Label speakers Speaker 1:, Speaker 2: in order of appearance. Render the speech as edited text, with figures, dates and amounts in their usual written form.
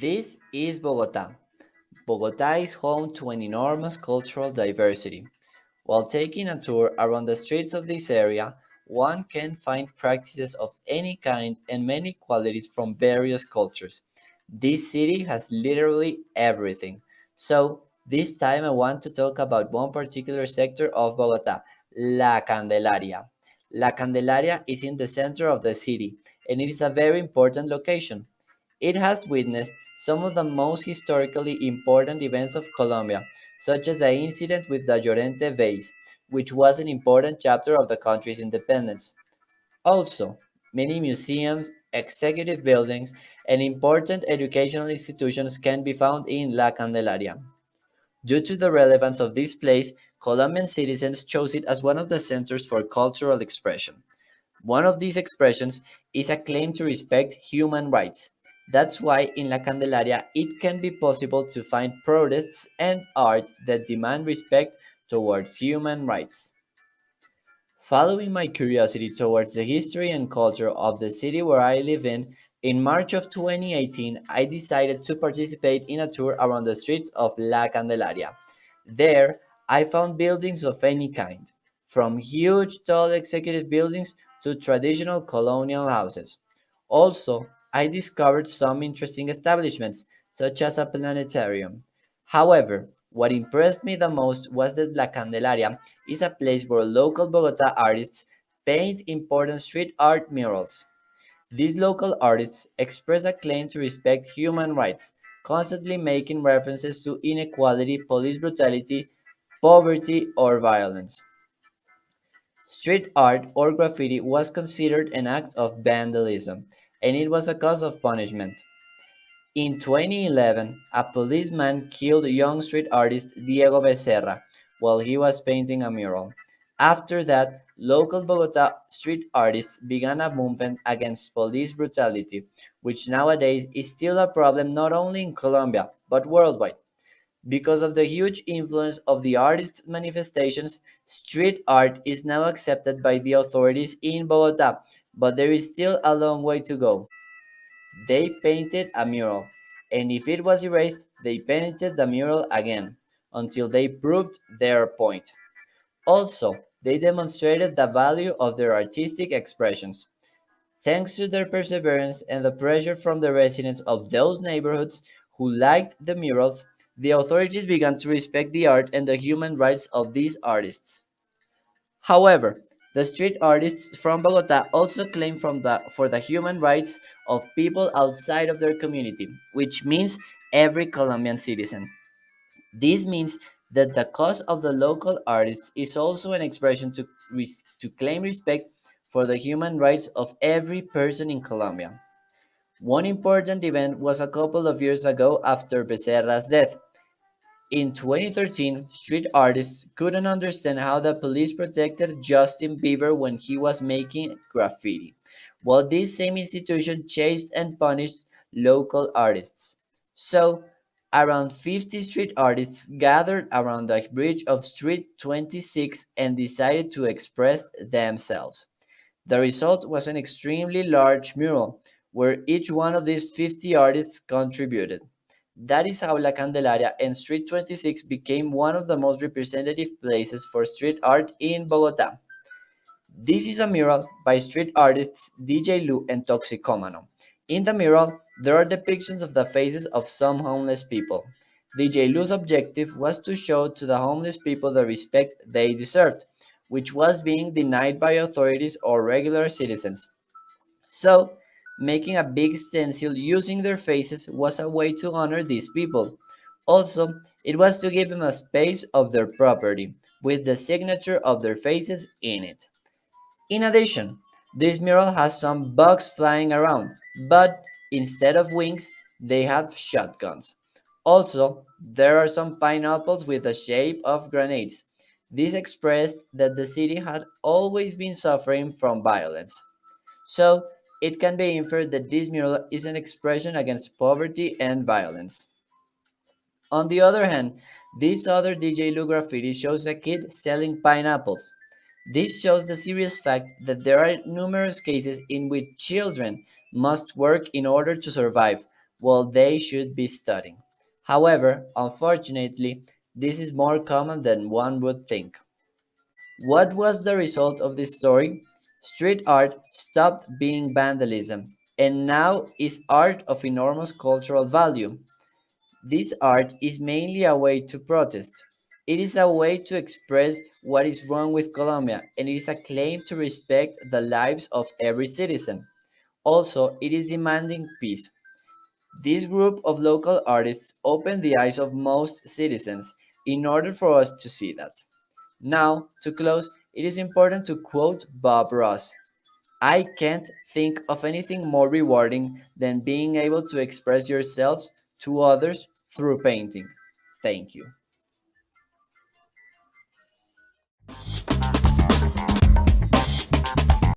Speaker 1: This is Bogota. Bogota is home to an enormous cultural diversity. While taking a tour around the streets of this area, one can find practices of any kind and many qualities from various cultures. This city has literally everything. So, this time I want to talk about one particular sector of Bogota, La Candelaria. La Candelaria is in the center of the city, and it is a very important location. It has witnessed some of the most historically important events of Colombia, such as the incident with the Llorente vase, which was an important chapter of the country's independence. Also, many museums, executive buildings, and important educational institutions can be found in La Candelaria. Due to the relevance of this place, Colombian citizens chose it as one of the centers for cultural expression. One of these expressions is a claim to respect human rights. That's why in La Candelaria it can be possible to find protests and art that demand respect towards human rights. Following my curiosity towards the history and culture of the city where I live in March of 2018 I decided to participate in a tour around the streets of La Candelaria. There, I found buildings of any kind, from huge tall executive buildings to traditional colonial houses. Also, I discovered some interesting establishments, such as a planetarium. However, what impressed me the most was that La Candelaria is a place where local Bogota artists paint important street art murals. These local artists express a claim to respect human rights, constantly making references to inequality, police brutality, poverty, or violence. Street art or graffiti was considered an act of vandalism, and it was a cause of punishment. In 2011, a policeman killed young street artist Diego Becerra while he was painting a mural. After that, local Bogota street artists began a movement against police brutality, which nowadays is still a problem not only in Colombia but worldwide. Because of the huge influence of the artists' manifestations, street art is now accepted by the authorities in Bogota, but there is still a long way to go. They painted a mural, and if it was erased, they painted the mural again until they proved their point. Also, they demonstrated the value of their artistic expressions. Thanks to their perseverance and the pressure from the residents of those neighborhoods who liked the murals, the authorities began to respect the art and the human rights of these artists. However, the street artists from Bogota also claim for the human rights of people outside of their community, which means every Colombian citizen. This means that the cause of the local artists is also an expression to claim respect for the human rights of every person in Colombia. One important event was a couple of years ago after Becerra's death. In 2013, street artists couldn't understand how the police protected Justin Bieber when he was making graffiti, while this same institution chased and punished local artists. So, around 50 street artists gathered around the bridge of Street 26 and decided to express themselves. The result was an extremely large mural, where each one of these 50 artists contributed. That is how La Candelaria and Street 26 became one of the most representative places for street art in Bogota. This is a mural by street artists DJ Lu and Toxicomano. In the mural, there are depictions of the faces of some homeless people. DJ Lu's objective was to show to the homeless people the respect they deserved, which was being denied by authorities or regular citizens. So, making a big stencil using their faces was a way to honor these people. Also, it was to give them a space of their property, with the signature of their faces in it. In addition, this mural has some bugs flying around, but instead of wings, they have shotguns. Also, there are some pineapples with the shape of grenades. This expressed that the city had always been suffering from violence. So, it can be inferred that this mural is an expression against poverty and violence. On the other hand, this other DJ Lu graffiti shows a kid selling pineapples. This shows the serious fact that there are numerous cases in which children must work in order to survive, while they should be studying. However, unfortunately, this is more common than one would think. What was the result of this story? Street art stopped being vandalism and now is art of enormous cultural value. This art is mainly a way to protest. It is a way to express what is wrong with Colombia, and it is a claim to respect the lives of every citizen. Also, it is demanding peace. This group of local artists opened the eyes of most citizens in order for us to see that. Now, to close, it is important to quote Bob Ross. I can't think of anything more rewarding than being able to express yourselves to others through painting. Thank you.